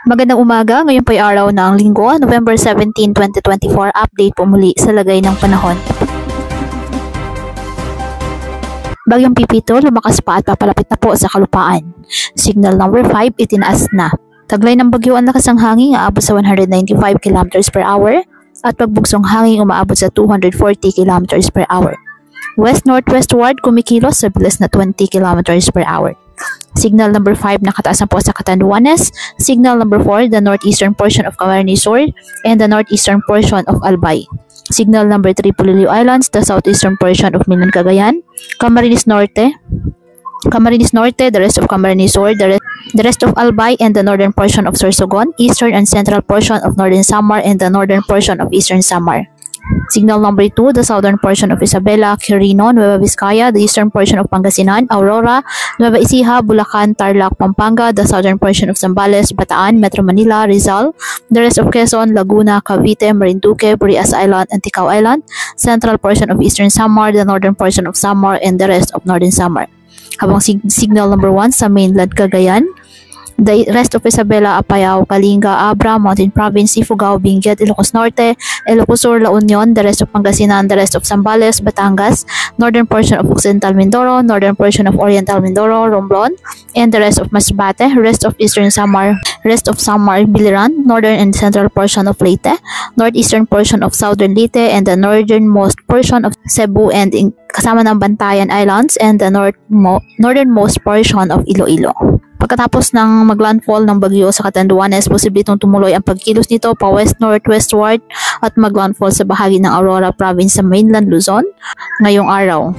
Magandang umaga, ngayon po ay araw ng Linggo, November 17, 2024. Update po muli sa lagay ng panahon. Bagyong Pipito, lumakas pa at papalapit na po sa kalupaan. Signal number 5, itinaas na. Taglay ng bagyo ang lakas ng hangin, aabot sa 195 km per hour at pagbugsong hangin umaabot sa 240 km per hour. West-northwestward kumikilos sa bilis na 20 km per hour. Signal number 5, nakataas na po sa Catanduanes. Signal number 4, the northeastern portion of Camarines Sur and the northeastern portion of Albay. Signal number 3, Polillo Islands, the southeastern portion of Milan, Cagayan. Camarines Norte, the rest of Camarines Sur, the rest of Albay and the northern portion of Sorsogon, eastern and central portion of Northern Samar and the northern portion of Eastern Samar. Signal number 2, the southern portion of Isabela, Quirino, Nueva Vizcaya, the eastern portion of Pangasinan, Aurora, Nueva Ecija, Bulacan, Tarlac, Pampanga, the southern portion of Zambales, Bataan, Metro Manila, Rizal, the rest of Quezon, Laguna, Cavite, Marinduque, Burias Island, and Ticao Island, central portion of Eastern Samar, the northern portion of Samar, and the rest of Northern Samar. Habang signal number 1 sa mainland Cagayan, the rest of Isabela, Apayao, Kalinga, Abra, Mountain Province, Ifugao, Benguet, Ilocos Norte, Ilocos Sur, La Union, the rest of Pangasinan, the rest of Zambales, Batangas, northern portion of Occidental Mindoro, northern portion of Oriental Mindoro, Romblon, and the rest of Masbate, rest of Eastern Samar, Biliran, northern and central portion of Leyte, northeastern portion of Southern Leyte, and the northernmost portion of Cebu and kasama ng Bantayan Islands, and the northernmost portion of Iloilo. Pagkatapos ng maglandfall ng bagyo sa Catanduanes, posible itong tumuloy ang pagkilos nito pa west-northwestward at maglandfall sa bahagi ng Aurora Province sa mainland Luzon ngayong araw.